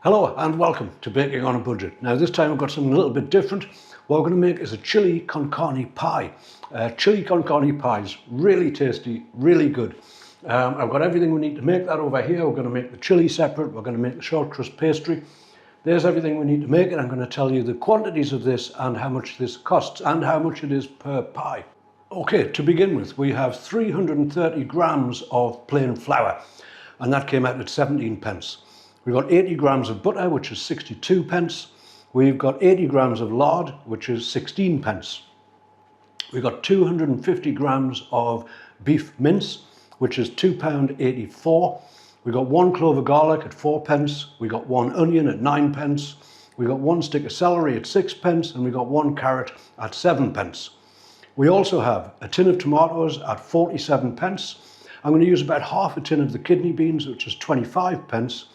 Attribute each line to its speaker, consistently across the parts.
Speaker 1: Hello and welcome to Baking on a Budget. Now this time I've got something a little bit different. What we're going to make is a chili con carne pie. Chili con carne pie is really tasty, really good. I've got everything we need to make that over here. We're going to make the chili separate. We're going to make the short crust pastry. There's everything we need to make it. I'm going to tell you the quantities of this and how much this costs and how much it is per pie. Okay, to begin with, we have 330 grams of plain flour, and that came out at 17 pence. We've got 80 grams of butter, which is 62 pence. We've got 80 grams of lard, which is 16 pence. We've got 250 grams of beef mince, which is £2.84. We've got 1 clove of garlic at 4 pence. We got 1 onion at 9 pence. We got 1 stick of celery at 6 pence, and we got 1 carrot at 7 pence. We also have a tin of tomatoes at 47 pence. I'm going to use about half a tin of the kidney beans, which is 25 pence.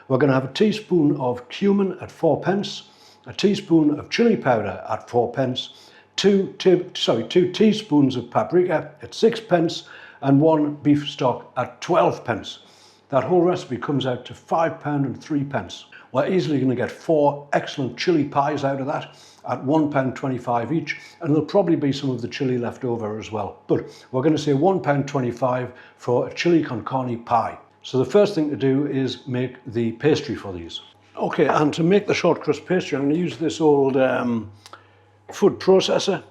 Speaker 1: We're going to have a teaspoon of cumin at 4 pence, a teaspoon of chilli powder at 4 pence, two teaspoons of paprika at 6 pence, and 1 beef stock at 12 pence. That whole recipe comes out to £5.03. We're easily going to get 4 excellent chili pies out of that at £1.25 each, and there'll probably be some of the chili left over as well. But we're going to say £1.25 for a chili con carne pie. So the first thing to do is make the pastry for these. Okay, and to make the short crust pastry, I'm going to use this old food processor.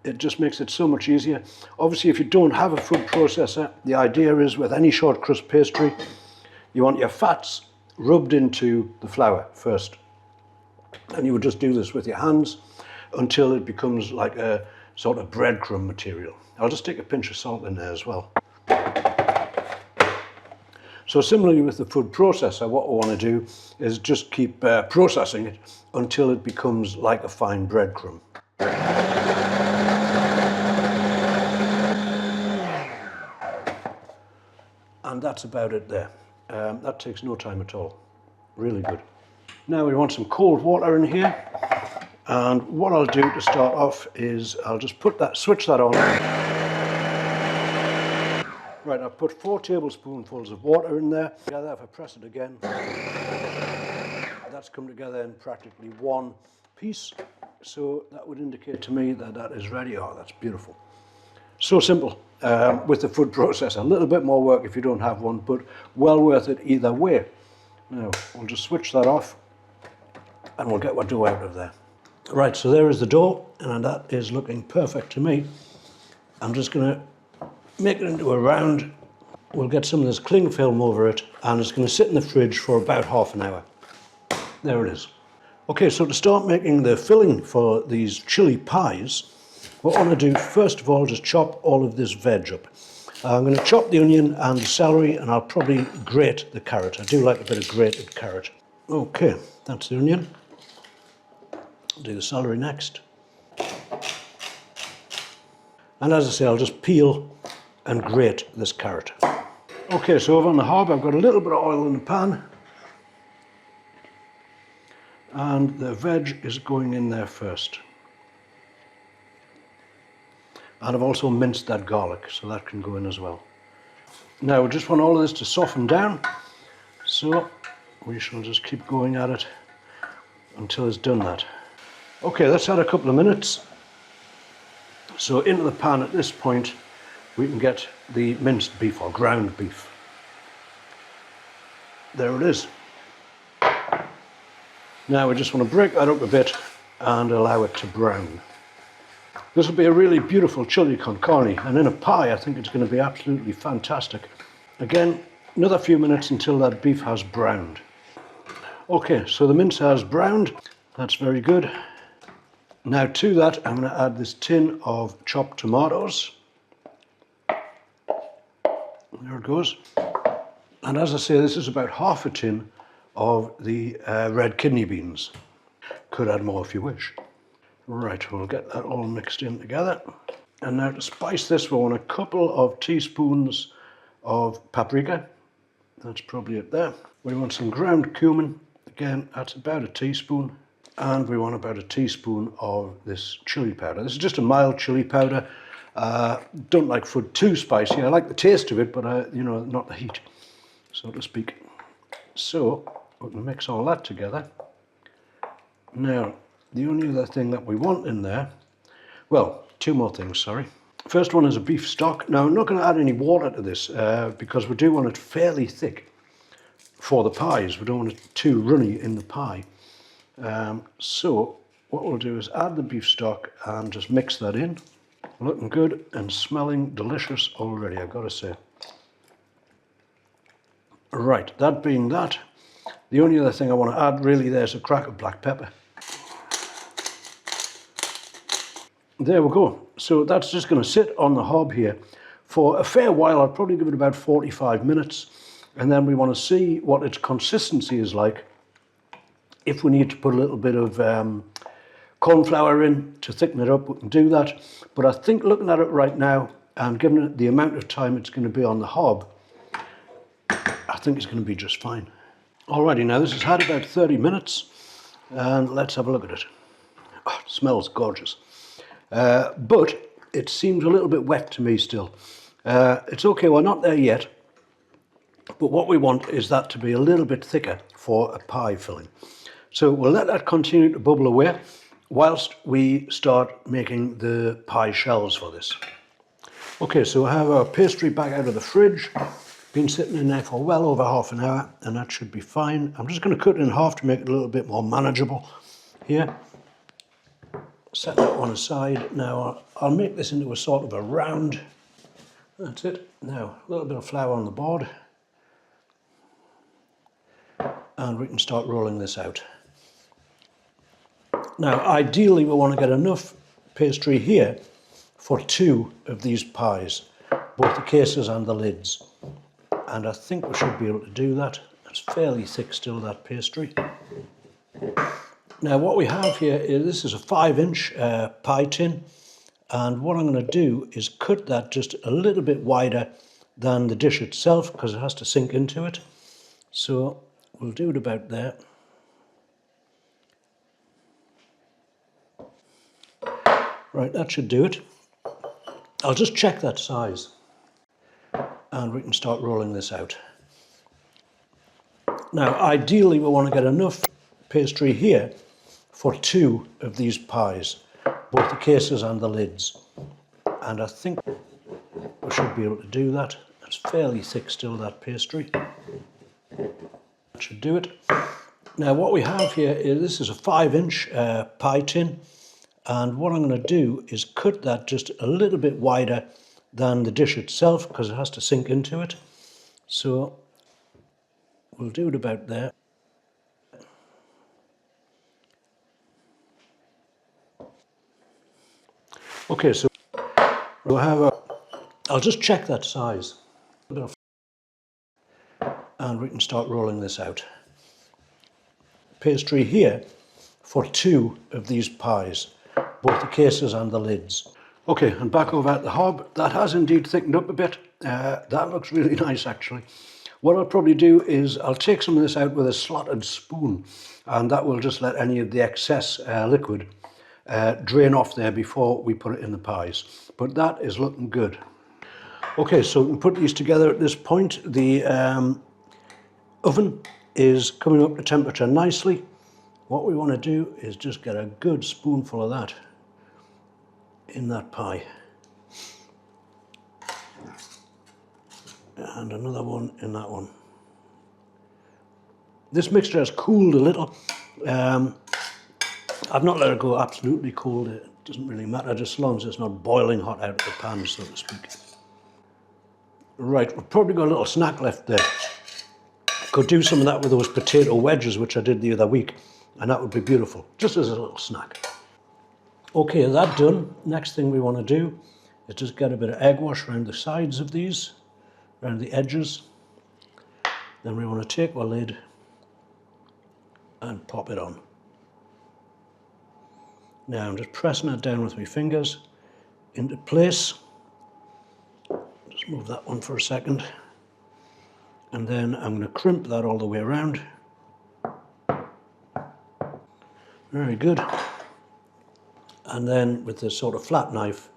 Speaker 1: It just makes it so much easier. Obviously, if you don't have a food processor, the idea is with any short crust pastry, you want your fats rubbed into the flour first. And you would just do this with your hands until it becomes like a sort of breadcrumb material. I'll just take a pinch of salt in there as well. So similarly with the food processor, what we want to do is just keep processing it until it becomes like a fine breadcrumb. And that's about it there. That takes no time at all. Really good. Now we want some cold water in here. And what I'll do to start off is I'll just switch that on. Right, I've put 4 tablespoonfuls of water in there. Together, if I press it again, that's come together in practically one piece. So that would indicate to me that that is ready. Oh, that's beautiful. So simple with the food processor. A little bit more work if you don't have one, but well worth it either way. Now, we'll just switch that off and we'll get our dough out of there. Right, so there is the dough, and that is looking perfect to me. I'm just going to make it into a round. We'll get some of this cling film over it, and it's going to sit in the fridge for about half an hour. There it is. Okay, so to start making the filling for these chili pies, what I want to do first of all is chop all of this veg up. I'm going to chop the onion and the celery, and I'll probably grate the carrot. I do like a bit of grated carrot. Okay, that's the onion. I'll do the celery next. And as I say, I'll just peel and grate this carrot. Okay, so over on the hob, I've got a little bit of oil in the pan. And the veg is going in there first. And I've also minced that garlic, so that can go in as well. Now, we just want all of this to soften down. So we shall just keep going at it until it's done that. Okay, that's had a couple of minutes. So into the pan at this point, we can get the minced beef or ground beef. There it is. Now we just want to break that up a bit and allow it to brown. This will be a really beautiful chili con carne, and in a pie I think it's going to be absolutely fantastic. Again, another few minutes until that beef has browned. Okay, so the mince has browned. That's very good. Now to that I'm going to add this tin of chopped tomatoes. There it goes. And as I say, this is about half a tin of the red kidney beans. Could add more if you wish. Right, we'll get that all mixed in together. And now to spice this, we want a couple of teaspoons of paprika. That's probably it there. We want some ground cumin. Again, that's about a teaspoon. And we want about a teaspoon of this chili powder. This is just a mild chili powder. Don't like food too spicy. I like the taste of it, but you know, not the heat, so to speak. So We can mix all that together. Now, the only other thing that we want in there, well, two more things, sorry. First one is a beef stock. Now, I'm not going to add any water to this because we do want it fairly thick for the pies. We don't want it too runny in the pie. So what we'll do is add the beef stock and just mix that in. Looking good and smelling delicious already, I've got to say. Right, that being that, the only other thing I want to add really there is a crack of black pepper. There we go. So that's just going to sit on the hob here for a fair while. I'll probably give it about 45 minutes. And then we want to see what its consistency is like. If we need to put a little bit of corn flour in to thicken it up, we can do that. But I think looking at it right now, and given it the amount of time it's going to be on the hob, I think it's going to be just fine. Alrighty, now this has had about 30 minutes, and let's have a look at it. Oh, it smells gorgeous. But it seems a little bit wet to me still. It's okay, we're not there yet. But what we want is that to be a little bit thicker for a pie filling. So we'll let that continue to bubble away whilst we start making the pie shells for this. Okay, so I have our pastry back out of the fridge. Been sitting in there for well over half an hour, and that should be fine. I'm just going to cut it in half to make it a little bit more manageable here. Set that one aside. Now I'll make this into a sort of a round. That's it. Now a little bit of flour on the board. And we can start rolling this out. Now, ideally, we want to get enough pastry here for 2 of these pies, both the cases and the lids. And I think we should be able to do that. It's fairly thick still, that pastry. Now, what we have here is, this is a 5-inch pie tin. And what I'm going to do is cut that just a little bit wider than the dish itself, because it has to sink into it. So we'll do it about there. Right, that should do it. I'll just check that size and we can start rolling this out. Now, ideally, we want to get enough pastry here for 2 of these pies, both the cases and the lids. And I think we should be able to do that. It's fairly thick still, that pastry. That should do it. Now, what we have here is, this is a 5-inch pie tin. And what I'm going to do is cut that just a little bit wider than the dish itself, because it has to sink into it. So we'll do it about there. Okay, so we'll have I'll just check that size. And we can start rolling this out. Pastry here for 2 of these pies, both the cases and the lids. Okay, and back over at the hob. That has indeed thickened up a bit. That looks really nice, actually. What I'll probably do is I'll take some of this out with a slotted spoon, and that will just let any of the excess liquid drain off there before we put it in the pies. But that is looking good. Okay, so we can put these together at this point. The oven is coming up to temperature nicely. What we want to do is just get a good spoonful of that in that pie. And another one in that one. This mixture has cooled a little. I've not let it go absolutely cold. It doesn't really matter, just as long as it's not boiling hot out of the pan, so to speak. Right, we've probably got a little snack left there. Could do some of that with those potato wedges, which I did the other week, and that would be beautiful, just as a little snack. Okay, that done. Next thing we want to do is just get a bit of egg wash around the sides of these, around the edges. Then we want to take our lid and pop it on. Now I'm just pressing it down with my fingers into place. Just move that one for a second. And then I'm going to crimp that all the way around. Very good. And then with this sort of flat knife,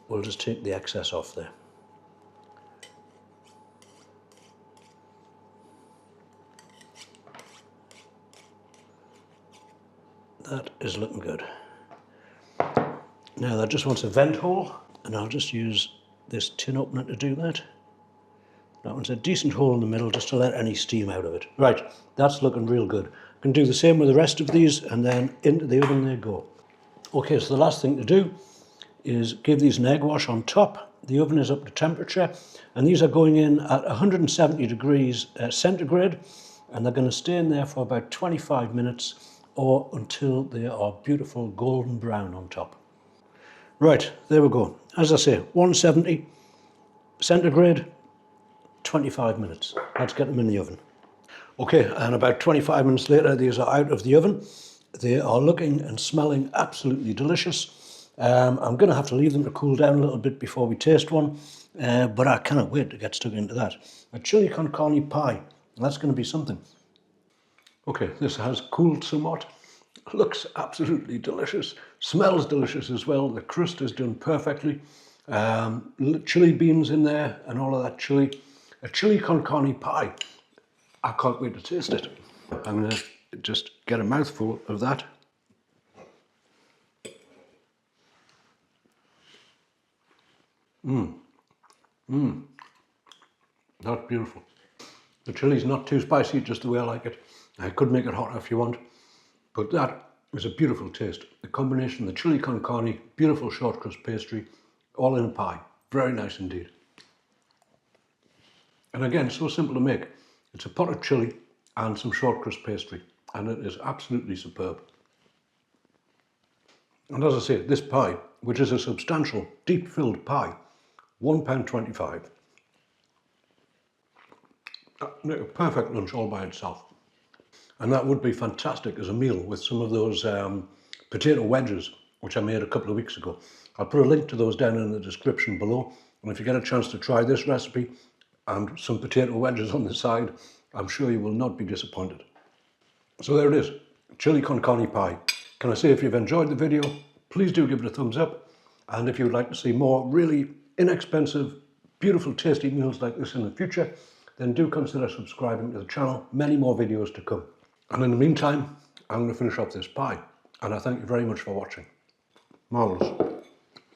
Speaker 1: we'll just take the excess off there. That is looking good. Now that just wants a vent hole, and I'll just use this tin opener to do that. That one's a decent hole in the middle just to let any steam out of it. Right, that's looking real good. I can do the same with the rest of these, and then into the oven they go. Okay, so the last thing to do is give these an egg wash on top. The oven is up to temperature, and these are going in at 170 degrees centigrade, and they're going to stay in there for about 25 minutes or until they are beautiful golden brown on top. Right, there we go. As I say, 170 centigrade, 25 minutes. Let's get them in the oven. Okay, and about 25 minutes later, these are out of the oven. They are looking and smelling absolutely delicious. I'm going to have to leave them to cool down a little bit before we taste one, but I cannot wait to get stuck into that. A chili con carne pie, that's going to be something. Okay, this has cooled somewhat. Looks absolutely delicious. Smells delicious as well. The crust is done perfectly. Chili beans in there and all of that chili. A chili con carne pie. I can't wait to taste it. I'm going to just get a mouthful of that. That's beautiful. The chili's not too spicy, just the way I like it. I could make it hotter if you want, but that is a beautiful taste. The combination of the chili con carne, beautiful short crust pastry, all in a pie. Very nice indeed. And again, so simple to make. It's a pot of chili and some short crust pastry, and it is absolutely superb. And as I say, this pie, which is a substantial, deep-filled pie, £1.25. Make a perfect lunch all by itself. And that would be fantastic as a meal with some of those potato wedges, which I made a couple of weeks ago. I'll put a link to those down in the description below. And if you get a chance to try this recipe and some potato wedges on the side, I'm sure you will not be disappointed. So there it is, chili con carne pie. Can I say, if you've enjoyed the video, please do give it a thumbs up. And if you would like to see more really inexpensive, beautiful, tasty meals like this in the future, then do consider subscribing to the channel. Many more videos to come. And in the meantime, I'm going to finish off this pie. And I thank you very much for watching. Marvellous.